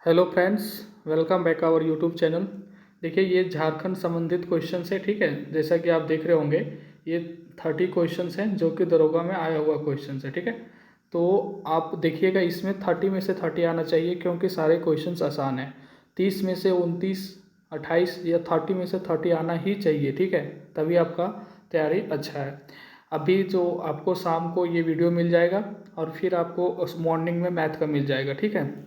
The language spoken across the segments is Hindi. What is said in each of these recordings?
Hello friends, welcome back our YouTube channel. देखिए, ये झारखंड संबंधित क्वेश्चंस है। ठीक है, जैसा कि आप देख रहे होंगे, ये 30 क्वेश्चंस हैं जो कि दरोगा में आया हुआ क्वेश्चंस है। ठीक है, तो आप देखिएगा, इसमें 30 में से 30 आना चाहिए क्योंकि सारे क्वेश्चंस आसान हैं। 30 में से 29, 28 या 30 में से 30 आना ही चाहिए। ठीक है, तभी आपका तैयारी अच्छा है। अभी जो आपको शाम को ये वीडियो मिल जाएगा और फिर आपको मॉर्निंग में मैथ का मिल जाएगा। ठीक है,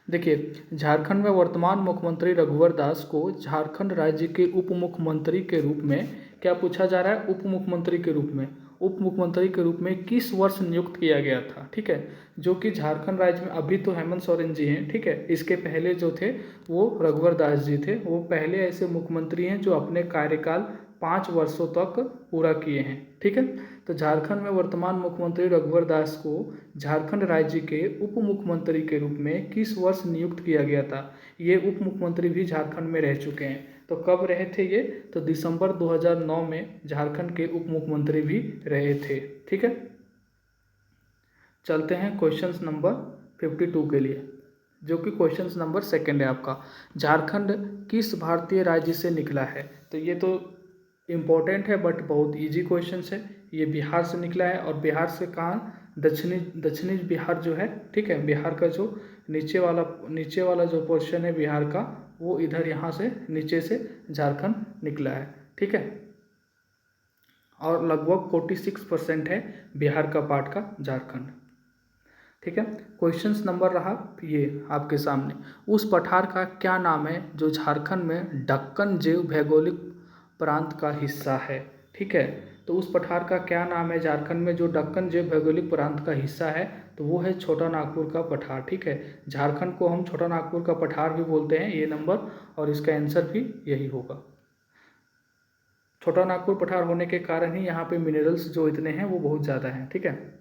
देखिए, झारखंड में वर्तमान मुख्यमंत्री रघुवर दास को झारखंड राज्य के उप मुख्यमंत्री के रूप में क्या पूछा जा रहा है? उप मुख्यमंत्री के रूप में, उप मुख्यमंत्री के रूप में किस वर्ष नियुक्त किया गया था? ठीक है, जो कि झारखंड राज्य में अभी तो हेमंत सोरेन जी हैं। ठीक है, इसके पहले जो थे वो रघुवर दास जी थे। वो पहले ऐसे मुख्यमंत्री हैं जो अपने कार्यकाल 5 वर्षों तक पूरा किए हैं। ठीक है, तो झारखंड में वर्तमान मुख्यमंत्री रघुवर दास को झारखंड राज्य के उप मुख्यमंत्री के रूप में किस वर्ष नियुक्त किया गया था? ये उप मुख्यमंत्री भी झारखंड में रह चुके हैं। तो कब रहे थे ये? तो दिसंबर 2009 में झारखंड के उप मुख्यमंत्री भी रहे थे। ठीक है, चलते हैं क्वेश्चन नंबर 52 के लिए, जो कि क्वेश्चन नंबर सेकंड है आपका। झारखंड किस भारतीय राज्य से निकला है? तो ये तो इम्पोर्टेंट है बट बहुत इजी क्वेश्चन है। ये बिहार से निकला है, और बिहार से कहाँ? दक्षिणी बिहार जो है। ठीक है, बिहार का जो नीचे वाला जो पोर्शन है बिहार का, वो इधर यहाँ से नीचे से झारखंड निकला है। ठीक है, और लगभग 46% है बिहार का पार्ट का झारखंड। ठीक है, क्वेश्चंस नंबर रहा ये आपके सामने। उस पठार का क्या नाम है जो झारखंड में दक्कन जैव भौगोलिक प्रांत का हिस्सा है? ठीक है, तो उस पठार का क्या नाम है झारखंड में जो दक्कन जैव भौगोलिक प्रांत का हिस्सा है? तो वो है छोटा नागपुर का पठार। ठीक है, झारखंड को हम छोटा नागपुर का पठार भी बोलते हैं, ये नंबर, और इसका आंसर भी यही होगा। छोटा नागपुर पठार होने के कारण ही यहाँ पे मिनरल्स जो इतने हैं वो बहुत ज़्यादा हैं। ठीक है,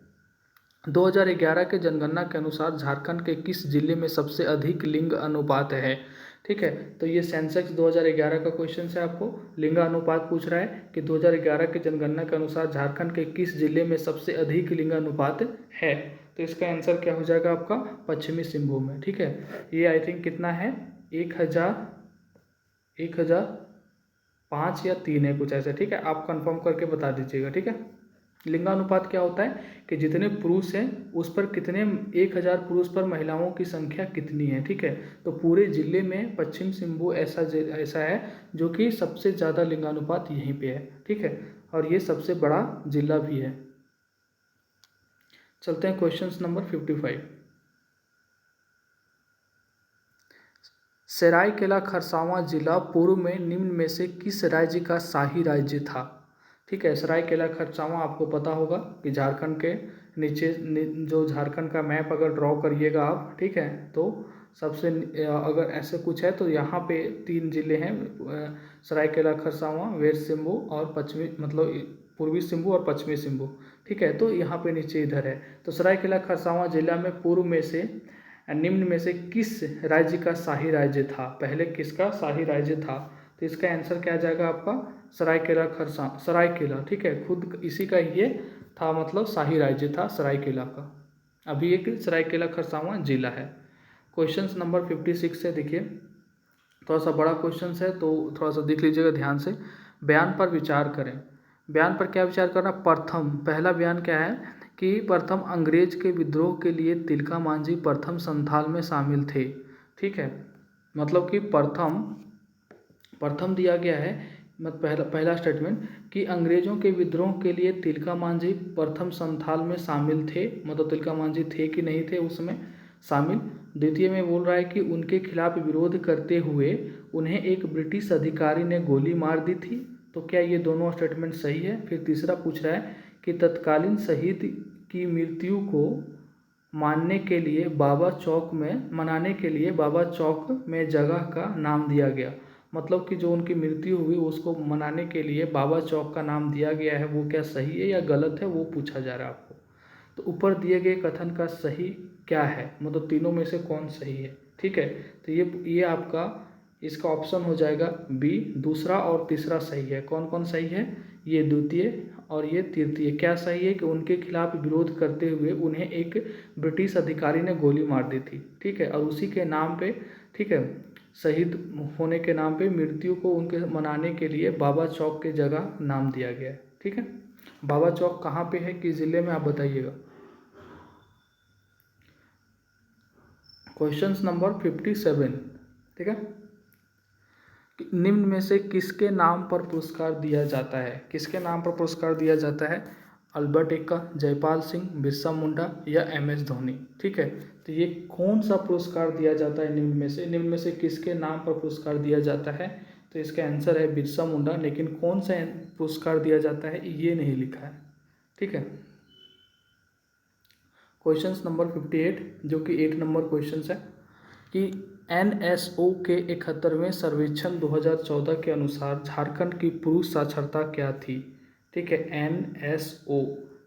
2011 के जनगणना के अनुसार झारखंड के किस जिले में सबसे अधिक लिंग अनुपात है? ठीक है, तो ये सेंसेक्स 2011 का क्वेश्चन है। आपको लिंग अनुपात पूछ रहा है कि 2011 के जनगणना के अनुसार झारखंड के किस जिले में सबसे अधिक लिंग अनुपात है? तो इसका आंसर क्या हो जाएगा आपका? पश्चिमी सिंहभूम में। ठीक है, ये आई थिंक कितना है, 1005 या 3 है कुछ ऐसा। ठीक है, आप कंफर्म करके बता दीजिएगा। ठीक है, लिंगानुपात क्या होता है कि जितने पुरुष हैं उस पर कितने, 1000 पुरुष पर महिलाओं की संख्या कितनी है। ठीक है, तो पूरे जिले में पश्चिम सिंहभूम ऐसा है जो कि सबसे ज़्यादा लिंगानुपात यहीं पे है। ठीक है, और ये सबसे बड़ा जिला भी है। चलते हैं क्वेश्चन नंबर 55। सरायकेला खरसावां जिला पूर्व में निम्न में से किस राज्य का शाही राज्य था? ठीक है, सरायकेला खरसावां आपको पता होगा कि झारखंड के नीचे जो झारखंड का मैप अगर ड्रॉ करिएगा आप, ठीक है, तो सबसे अगर ऐसे कुछ है तो यहाँ पे 3 जिले हैं, सरायकेला खरसावां, वेस्ट सिंहभूम और पश्चिमी, मतलब पूर्वी सिंहभूम और पश्चिमी सिंहभूम। ठीक है, तो यहाँ पे नीचे इधर है। तो सरायकेला खरसावां जिला में पूर्व में से निम्न में से किस राज्य का शाही राज्य था? पहले किसका शाही राज्य था? तो इसका आंसर क्या आ जाएगा आपका? सरायकेला। ठीक है, खुद इसी का ये था, मतलब शाही राज्य था सरायकेला का। अभी एक सरायकेला खरसावां जिला है। क्वेश्चन नंबर 56 से देखिए, थोड़ा सा बड़ा क्वेश्चन है तो थोड़ा सा देख लीजिएगा ध्यान से। बयान पर विचार करें। बयान पर क्या विचार करना? प्रथम, पहला बयान क्या है कि प्रथम अंग्रेज के विद्रोह के लिए तिलका मांझी प्रथम संथाल में शामिल थे। ठीक है, मतलब कि प्रथम दिया गया है, मतलब पहला स्टेटमेंट कि अंग्रेजों के विद्रोह के लिए तिलका मांझी प्रथम संथाल में शामिल थे, मतलब तिलका मांझी थे कि नहीं थे उस समय शामिल। द्वितीय में बोल रहा है कि उनके खिलाफ विरोध करते हुए उन्हें एक ब्रिटिश अधिकारी ने गोली मार दी थी। तो क्या ये दोनों स्टेटमेंट सही है? फिर तीसरा पूछ रहा है कि तत्कालीन शहीद की मृत्यु को मनाने के लिए बाबा चौक में जगह का नाम दिया गया। मतलब कि जो उनकी मृत्यु हुई उसको मनाने के लिए बाबा चौक का नाम दिया गया है, वो क्या सही है या गलत है, वो पूछा जा रहा है आपको। तो ऊपर दिए गए कथन का सही क्या है, मतलब तीनों में से कौन सही है? ठीक है, तो ये आपका इसका ऑप्शन हो जाएगा बी, दूसरा और तीसरा सही है। कौन कौन सही है? ये द्वितीय और ये तृतीय। क्या सही है कि उनके खिलाफ विरोध करते हुए उन्हें एक ब्रिटिश अधिकारी ने गोली मार दी थी, ठीक है, और उसी के नाम पे, ठीक है, शहीद होने के नाम पे मृत्यु को उनके मनाने के लिए बाबा चौक के जगह नाम दिया गया है, ठीक है। बाबा चौक कहाँ पे है, किस जिले में, आप बताइएगा। क्वेश्चन नंबर 57, ठीक है। निम्न में से किसके नाम पर पुरस्कार दिया जाता है, किसके नाम पर पुरस्कार दिया जाता है, अल्बर्ट एक्का, जयपाल सिंह, बिरसा मुंडा या MS धोनी, ठीक है। तो ये कौन सा पुरस्कार दिया जाता है निम्न में से किसके नाम पर पुरस्कार दिया जाता है, तो इसका आंसर है बिरसा मुंडा। लेकिन कौन सा पुरस्कार दिया जाता है ये नहीं लिखा है, ठीक है। क्वेश्चन नंबर 58 जो कि 8 नंबर क्वेश्चन है कि NSO के 71वें सर्वेक्षण 2014 के अनुसार झारखंड की पुरुष साक्षरता क्या थी, ठीक है। NSO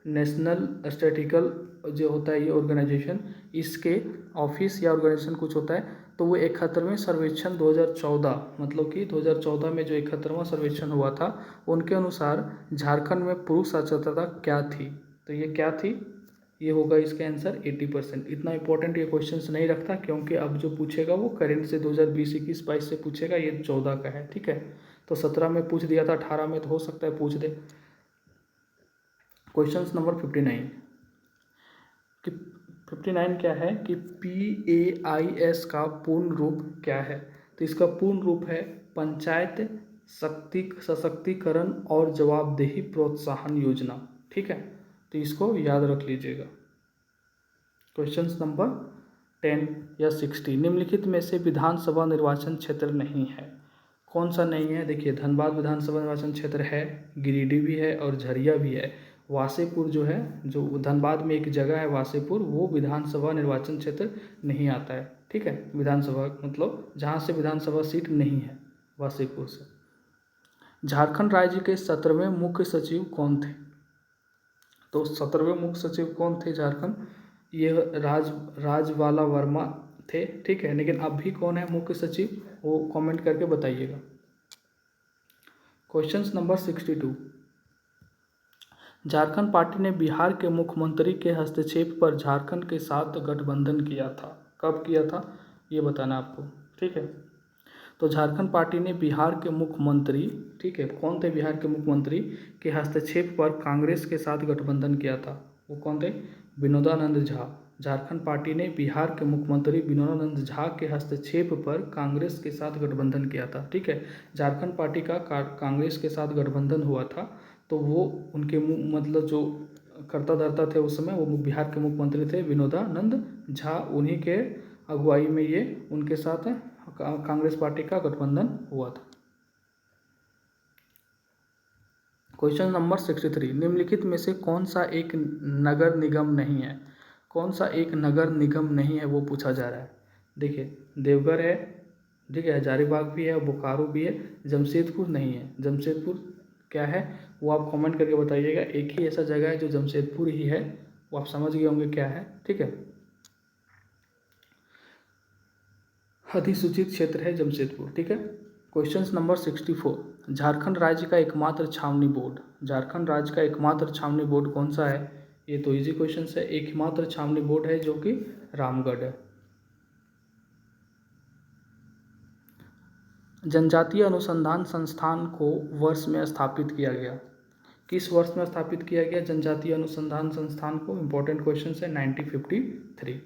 नेशनल स्टैटिस्टिकल जो होता है ये ऑर्गेनाइजेशन, इसके ऑफिस या ऑर्गेनाइजेशन कुछ होता है, तो वो 71वें सर्वेक्षण 2014 मतलब कि 2014 में जो 71वां सर्वेक्षण हुआ था उनके अनुसार झारखंड में पुरुष साक्षरता क्या थी, तो ये क्या थी, ये होगा इसका आंसर 80%। इतना इंपॉर्टेंट ये क्वेश्चंस नहीं रखता क्योंकि अब जो पूछेगा वो करंट से 2020-21-22 से पूछेगा, ये 14 का है, ठीक है। तो 17 में पूछ दिया था, 18 में तो हो सकता है पूछ दे। क्वेश्चन नंबर 59 कि 59 क्या है कि PAIS का पूर्ण रूप क्या है, तो इसका पूर्ण रूप है पंचायत सशक्तिकरण और जवाबदेही प्रोत्साहन योजना, ठीक है। तो इसको याद रख लीजिएगा। क्वेश्चन नंबर 10 या 60 निम्नलिखित में से विधानसभा निर्वाचन क्षेत्र नहीं है, कौन सा नहीं है, देखिए धनबाद विधानसभा निर्वाचन क्षेत्र है, गिरिडीह भी है और झरिया भी है। वासेपुर जो है, जो धनबाद में एक जगह है वासेपुर, वो विधानसभा निर्वाचन क्षेत्र नहीं आता है, ठीक है। विधानसभा मतलब जहाँ से विधानसभा सीट नहीं है, वासेपुर से। झारखंड राज्य के 17वें मुख्य सचिव कौन थे, तो 17वें मुख्य सचिव कौन थे झारखंड, ये राजवाला वर्मा थे, ठीक है। लेकिन अभी कौन है मुख्य सचिव, वो कमेंट करके बताइएगा। क्वेश्चन नंबर 62 झारखंड पार्टी ने बिहार के मुख्यमंत्री के हस्तक्षेप पर झारखंड के साथ गठबंधन किया था, कब किया था ये बताना आपको, ठीक है। तो झारखंड पार्टी ने बिहार के मुख्यमंत्री, ठीक है, कौन थे बिहार के मुख्यमंत्री के हस्तक्षेप पर कांग्रेस के साथ गठबंधन किया था, वो कौन थे, विनोदानंद झा। झारखंड पार्टी ने बिहार के मुख्यमंत्री विनोदानंद झा के हस्तक्षेप पर कांग्रेस के साथ गठबंधन किया था, ठीक है। झारखंड पार्टी का कांग्रेस के साथ गठबंधन हुआ था, तो वो उनके मतलब जो कर्ता धर्ता थे उस समय वो बिहार के मुख्यमंत्री थे विनोदानंद झा, उन्हीं के अगुवाई में ये उनके साथ कांग्रेस पार्टी का गठबंधन हुआ था। क्वेश्चन नंबर 63 निम्नलिखित में से कौन सा एक नगर निगम नहीं है, कौन सा एक नगर निगम नहीं है वो पूछा जा रहा है। देखिए देवघर है, ठीक है, हजारीबाग भी है, बोकारो भी है, जमशेदपुर नहीं है। जमशेदपुर क्या है वो आप कमेंट करके बताइएगा। एक ही ऐसा जगह है जो जमशेदपुर ही है, वो आप समझ गए होंगे क्या है, ठीक है। अधिसूचित क्षेत्र है जमशेदपुर, ठीक है। क्वेश्चन नंबर 64 झारखंड राज्य का एकमात्र छावनी बोर्ड, झारखंड राज्य का एकमात्र छावनी बोर्ड कौन सा है, ये तो इजी क्वेश्चन है। एकमात्र छावनी बोर्ड है जो कि रामगढ़ है। जनजातीय अनुसंधान संस्थान को वर्ष में स्थापित किया गया, किस वर्ष में स्थापित किया गया जनजातीय अनुसंधान संस्थान को, इंपॉर्टेंट क्वेश्चन है 1953,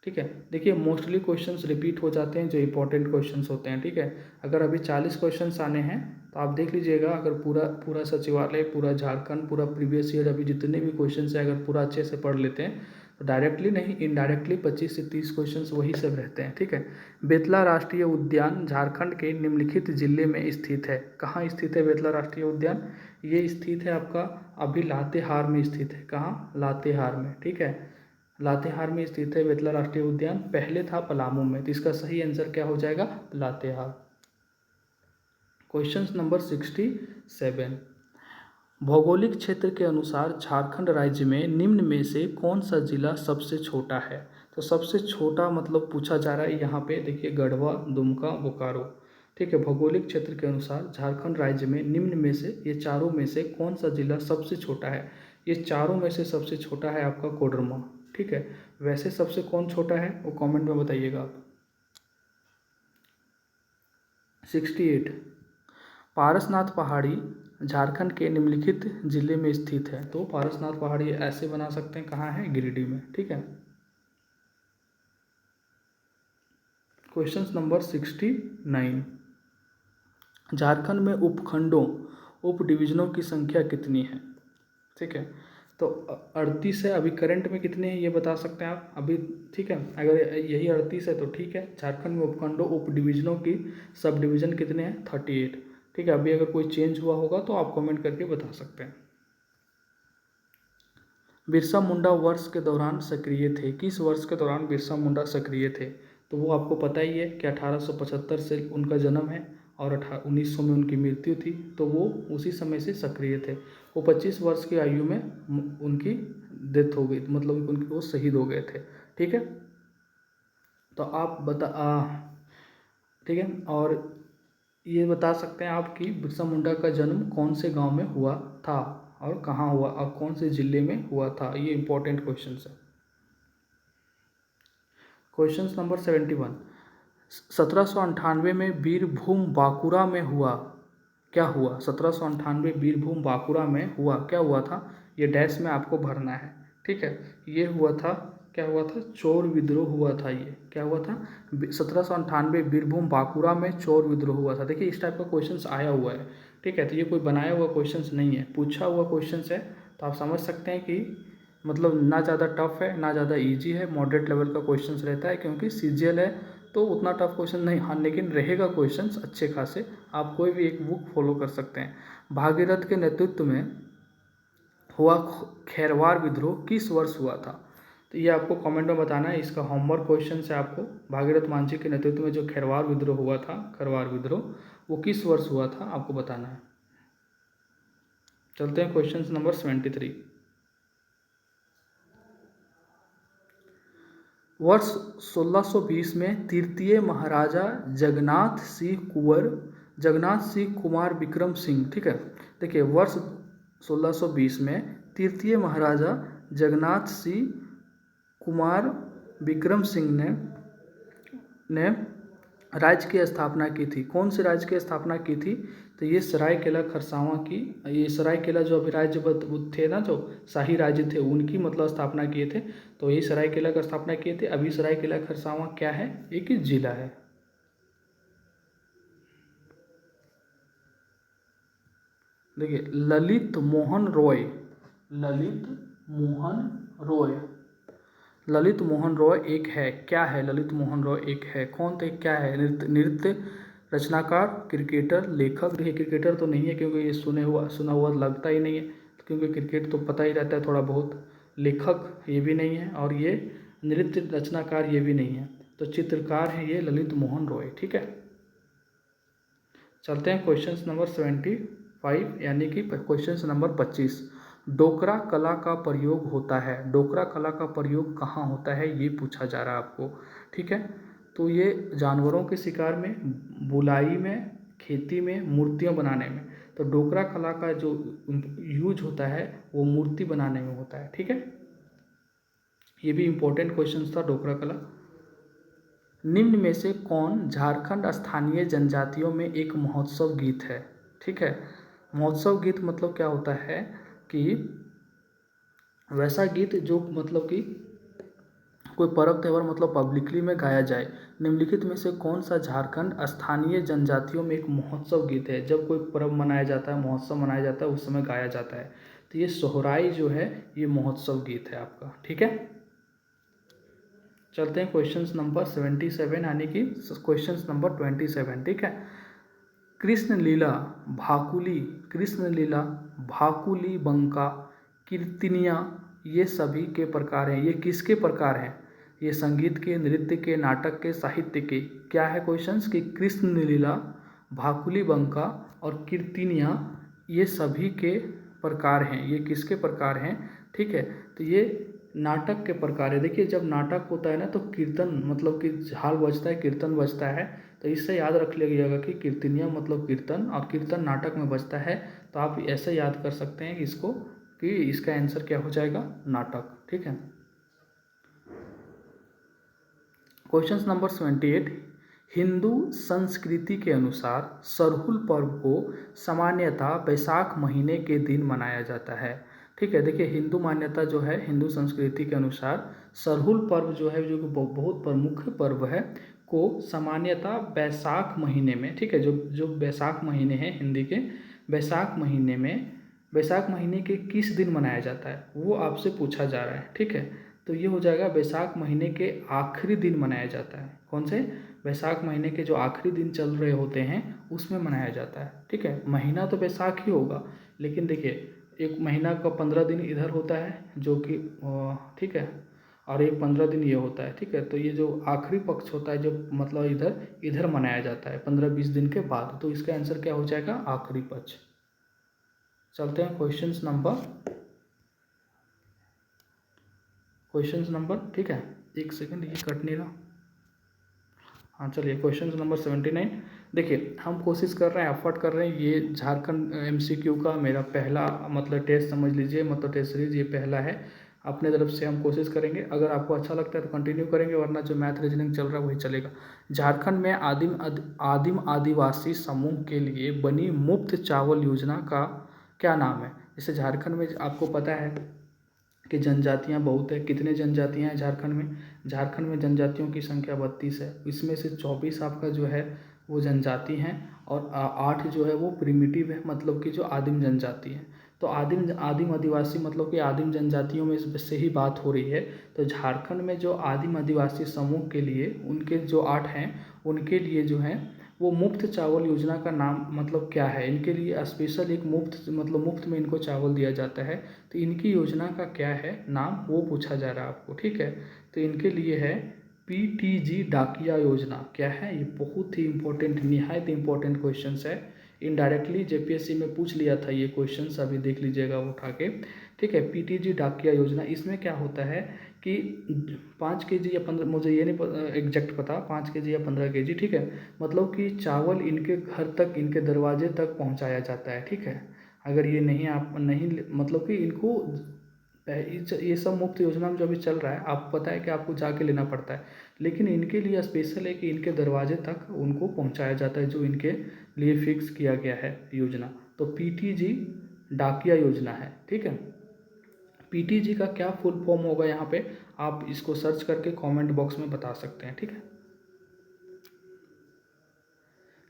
ठीक है। देखिए मोस्टली क्वेश्चंस रिपीट हो जाते हैं जो इंपॉर्टेंट क्वेश्चंस होते हैं, ठीक है। अगर अभी 40 क्वेश्चंस आने हैं तो आप देख लीजिएगा, अगर पूरा सचिवालय, पूरा झारखंड, पूरा प्रीवियस ईयर अभी जितने भी क्वेश्चंस हैं अगर पूरा अच्छे से पढ़ लेते हैं तो डायरेक्टली नहीं इनडायरेक्टली 25 से 30 क्वेश्चंस वही सब रहते हैं, ठीक है। बेतला राष्ट्रीय उद्यान झारखंड के निम्नलिखित जिले में स्थित है, कहाँ स्थित है बेतला राष्ट्रीय उद्यान, ये स्थित है आपका अभी लातेहार में स्थित है, कहाँ, लातेहार में, ठीक है। लातेहार में स्थित है बेतला राष्ट्रीय उद्यान, पहले था पलामू में, तो इसका सही आंसर क्या हो जाएगा, लातेहार। क्वेश्चन नंबर 67 भौगोलिक क्षेत्र के अनुसार झारखंड राज्य में निम्न में से कौन सा जिला सबसे छोटा है, तो सबसे छोटा मतलब पूछा जा रहा है यहाँ पे, देखिए गढ़वा, दुमका, बोकारो। ठीक है। भौगोलिक क्षेत्र के अनुसार झारखंड राज्य में निम्न में से ये चारों में से कौन सा जिला सबसे छोटा है? ये चारों में से सबसे छोटा है आपका कोडरमा। ठीक है। वैसे सबसे कौन छोटा है वो कमेंट में बताइएगा आप। 68। पारसनाथ पहाड़ी झारखंड के निम्नलिखित जिले में स्थित है। तो पारसनाथ पहाड़ी ऐसे बना सकते हैं, कहाँ है? गिरिडीह में। ठीक है। Question number 69। झारखंड में उपखंडों उप डिवीजनों की संख्या कितनी है? ठीक है। तो 38 है। अभी करंट में कितने हैं ये बता सकते हैं आप अभी? ठीक है। अगर यही 38 है तो ठीक है। झारखंड में उपखंडों उप डिवीजनों की सब डिवीजन कितने हैं? 38। ठीक है। अभी अगर कोई चेंज हुआ होगा तो आप कमेंट करके बता सकते हैं। बिरसा मुंडा वर्ष के दौरान सक्रिय थे। किस वर्ष के दौरान बिरसा मुंडा सक्रिय थे? तो वो आपको पता ही है कि 1875 से उनका जन्म है और 1900 में उनकी मृत्यु थी। तो वो उसी समय से सक्रिय थे। वो 25 वर्ष की आयु में उनकी डेथ हो गई, मतलब उनकी वो शहीद हो गए थे। ठीक है। तो आप ठीक है। और ये बता सकते हैं आप कि बिरसा मुंडा का जन्म कौन से गांव में हुआ था और कहाँ हुआ और कौन से जिले में हुआ था? ये इंपॉर्टेंट क्वेश्चन है। Question number 71। 1798 में बीरभूम बांकुरा में हुआ क्या हुआ? 1798 बीरभूम बांकुरा में हुआ क्या हुआ था? ये डैश में आपको भरना है। ठीक है। ये हुआ था, क्या हुआ था? चोर विद्रोह हुआ था। ये क्या हुआ था? 1798 बीरभूम बांकुरा में चोर विद्रोह हुआ था। देखिए इस टाइप का क्वेश्चन आया हुआ है। ठीक है। तो ये कोई बनाया हुआ क्वेश्चन नहीं है, पूछा हुआ क्वेश्चन है। तो आप समझ सकते हैं कि मतलब ना ज़्यादा टफ है ना ज़्यादा इजी है, मॉडरेट लेवल का क्वेश्चंस रहता है। क्योंकि सीजीएल है तो उतना टफ क्वेश्चन नहीं, हाँ लेकिन रहेगा क्वेश्चंस अच्छे खासे। आप कोई भी एक बुक फॉलो कर सकते हैं। भागीरथ के नेतृत्व में हुआ खैरवार विद्रोह किस वर्ष हुआ था? तो ये आपको कमेंट में बताना है। इसका होमवर्क क्वेश्चन है आपको। भागीरथ मांझी के नेतृत्व में जो खैरवार विद्रोह हुआ था, खरवार विद्रोह, वो किस वर्ष हुआ था आपको बताना है। चलते हैं क्वेश्चन नंबर 73। वर्ष 1620 में तृतीय महाराजा जगन्नाथ सिंह कुमार विक्रम सिंह। ठीक है। देखिए वर्ष 1620 में तृतीय महाराजा जगन्नाथ सिंह कुमार विक्रम सिंह ने राज्य की स्थापना की थी। कौन से राज्य की स्थापना की थी? तो ये सरायकेला खरसावां की, ये सरायकेला जो अभी राज्य थे ना, जो शाही राज्य थे उनकी मतलब स्थापना किए थे। तो ये सरायकेला का स्थापना किए थे। अभी सरायकेला खरसावां क्या है? एक जिला है। देखिए ललित मोहन रॉय, ललित मोहन रॉय एक है। क्या है? ललित मोहन रॉय एक है। कौन थे? क्या है? नृत्य रचनाकार, क्रिकेटर, लेखक। देखिए क्रिकेटर तो नहीं है क्योंकि ये सुना हुआ लगता ही नहीं है, क्योंकि क्रिकेट तो पता ही रहता है थोड़ा बहुत। लेखक ये भी नहीं है और ये नृत्य रचनाकार ये भी नहीं है। तो चित्रकार है ये ललित मोहन रॉय। ठीक है। चलते हैं क्वेश्चन नंबर 75 यानी कि क्वेश्चन नंबर 25। डोकरा कला का प्रयोग होता है। डोकरा कला का प्रयोग कहाँ होता है ये पूछा जा रहा है आपको। ठीक है। तो ये जानवरों के शिकार में, बुलाई में, खेती में, मूर्तियाँ बनाने में। तो डोकरा कला का जो यूज होता है वो मूर्ति बनाने में होता है। ठीक है। ये भी इम्पोर्टेंट क्वेश्चन था डोकरा कला। निम्न में से कौन झारखंड स्थानीय जनजातियों में एक महोत्सव गीत है? ठीक है। महोत्सव गीत मतलब क्या होता है कि वैसा गीत जो मतलब कि कोई पर्व त्यौहार मतलब पब्लिकली में गाया जाए। निम्नलिखित में से कौन सा झारखंड स्थानीय जनजातियों में एक महोत्सव गीत है? जब कोई पर्व मनाया जाता है, महोत्सव मनाया जाता है, उस समय गाया जाता है। तो ये सोहराई जो है ये महोत्सव गीत है आपका। ठीक है। चलते हैं क्वेश्चन नंबर 77 यानी कि क्वेश्चन नंबर 27। ठीक है। कृष्ण लीला भाकुली बंका कीर्तनिया ये सभी के प्रकार हैं। ये किसके प्रकार हैं? ये संगीत के, नृत्य के, नाटक के, साहित्य के। क्या है क्वेश्चंस कि कृष्ण लीला, भाकुली बंका और कीर्तनिया ये सभी के प्रकार हैं। ये किसके प्रकार हैं? ठीक है। तो ये नाटक के प्रकार है। देखिए जब नाटक होता है ना तो कीर्तन मतलब कि झाल बजता है, कीर्तन बजता है, तो इससे याद रख लीजिएगा कि कीर्तनिया मतलब कीर्तन, और कीर्तन नाटक में बजता है। तो आप ऐसे याद कर सकते हैं इसको कि इसका आंसर क्या हो जाएगा, नाटक। ठीक है। क्वेश्चन नंबर 78, हिंदू संस्कृति के अनुसार सरहुल पर्व को सामान्यतः वैशाख महीने के दिन मनाया जाता है। ठीक है। देखिए हिंदू मान्यता जो है, हिंदू संस्कृति के अनुसार सरहुल पर्व जो है, जो कि बहुत प्रमुख पर्व है, को सामान्यतः वैशाख महीने में, ठीक है, जो जो वैशाख महीने हैं हिंदी के, वैशाख महीने में, वैशाख महीने के किस दिन मनाया जाता है वो आपसे पूछा जा रहा है। ठीक है। तो ये हो जाएगा वैशाख महीने के आखिरी दिन मनाया जाता है। कौन से? वैशाख महीने के जो आखिरी दिन चल रहे होते हैं उसमें मनाया जाता है। ठीक है। महीना तो वैशाख ही होगा, लेकिन देखिए एक महीना का 15 दिन इधर होता है जो कि ठीक है, और एक 15 दिन ये होता है। ठीक है। तो ये जो आखिरी पक्ष होता है, जो मतलब इधर इधर मनाया जाता है 15-20 दिन के बाद, तो इसका आंसर क्या हो जाएगा, आखिरी पक्ष। चलते हैं क्वेश्चन नंबर, ठीक है, एक सेकंड ये कट नहीं रहा। हाँ चलिए, क्वेश्चन नंबर 79। देखिए हम कोशिश कर रहे हैं, एफर्ट कर रहे हैं, ये झारखंड एमसीक्यू का मेरा पहला मतलब टेस्ट समझ लीजिए, मतलब टेस्ट सीरीज ये पहला है। अपने तरफ से हम कोशिश करेंगे, अगर आपको अच्छा लगता है तो कंटिन्यू करेंगे, वरना जो मैथ रीजनिंग चल रहा है वही चलेगा। झारखंड में आदिम आदिवासी समूह के लिए बनी मुफ्त चावल योजना का क्या नाम है? जैसे झारखंड में आपको पता है कि जनजातियाँ बहुत है। कितने जनजातियाँ हैं झारखंड में? झारखंड में जनजातियों की संख्या 32 है। इसमें से 24 आपका जो है वो जनजाति हैं, और 8 जो है वो प्रिमिटिव है, मतलब कि जो आदिम जनजाति है। तो आदिम आदिम आदिवासी मतलब कि आदिम जनजातियों में से ही बात हो रही है। तो झारखंड में जो आदिम आदिवासी समूह के लिए, उनके जो 8 हैं, उनके लिए जो है वो मुफ्त चावल योजना का नाम मतलब क्या है? इनके लिए स्पेशल एक मुफ्त मतलब मुफ्त में इनको चावल दिया जाता है। तो इनकी योजना का क्या है नाम, वो पूछा जा रहा है आपको। ठीक है। तो इनके लिए है पीटीजी डाकिया योजना। क्या है ये? बहुत ही इंपॉर्टेंट, निहायत इंपॉर्टेंट क्वेश्चन है। इनडायरेक्टली जेपीएससी में पूछ लिया था ये क्वेश्चन, अभी देख लीजिएगा वो उठा के। ठीक है। पीटीजी डाकिया योजना, इसमें क्या होता है कि 5 केजी या 15, मुझे ये नहीं एग्जैक्ट पता, 5 केजी या 15 केजी, ठीक है, मतलब कि चावल इनके घर तक, इनके दरवाजे तक पहुंचाया जाता है। ठीक है। अगर ये नहीं आप नहीं मतलब कि इनको ये सब मुफ्त योजना में जो अभी चल रहा है, आपको पता है कि आपको जाके लेना पड़ता है, लेकिन इनके लिए स्पेशल है कि इनके दरवाजे तक उनको पहुंचाया जाता है, जो इनके लिए फिक्स किया गया है योजना। तो पीटीजी डाकिया योजना है। ठीक है। पीटीजी का क्या फुल फॉर्म होगा यहाँ पे, आप इसको सर्च करके कमेंट बॉक्स में बता सकते हैं। ठीक है।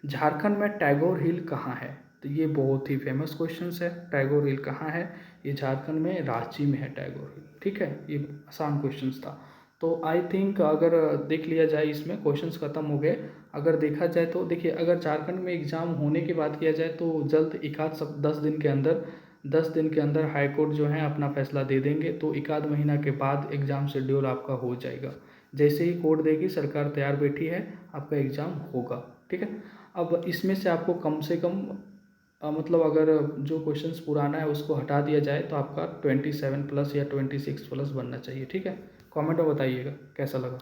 झारखंड में टैगोर हिल कहाँ है? तो ये बहुत ही फेमस क्वेश्चन है। टैगोर हिल कहाँ है? ये झारखंड में रांची में है टैगोर हिल। ठीक है। ये आसान क्वेश्चन था। तो आई थिंक अगर देख लिया जाए, इसमें क्वेश्चंस खत्म हो गए। अगर देखा जाए तो देखिए, अगर झारखंड में एग्ज़ाम होने की बात किया जाए तो जल्द, एकाध सब 10 दिन के अंदर हाई कोर्ट जो है अपना फैसला दे देंगे। तो एकाध महीना के बाद एग्ज़ाम शेड्यूल आपका हो जाएगा। जैसे ही कोर्ट देगी, सरकार तैयार बैठी है, आपका एग्ज़ाम होगा। ठीक है। अब इसमें से आपको कम से कम मतलब अगर जो क्वेश्चंस पुराना है उसको हटा दिया जाए तो आपका 27 प्लस या 26 प्लस बनना चाहिए। ठीक है। कमेंट में बताइएगा कैसा लगा।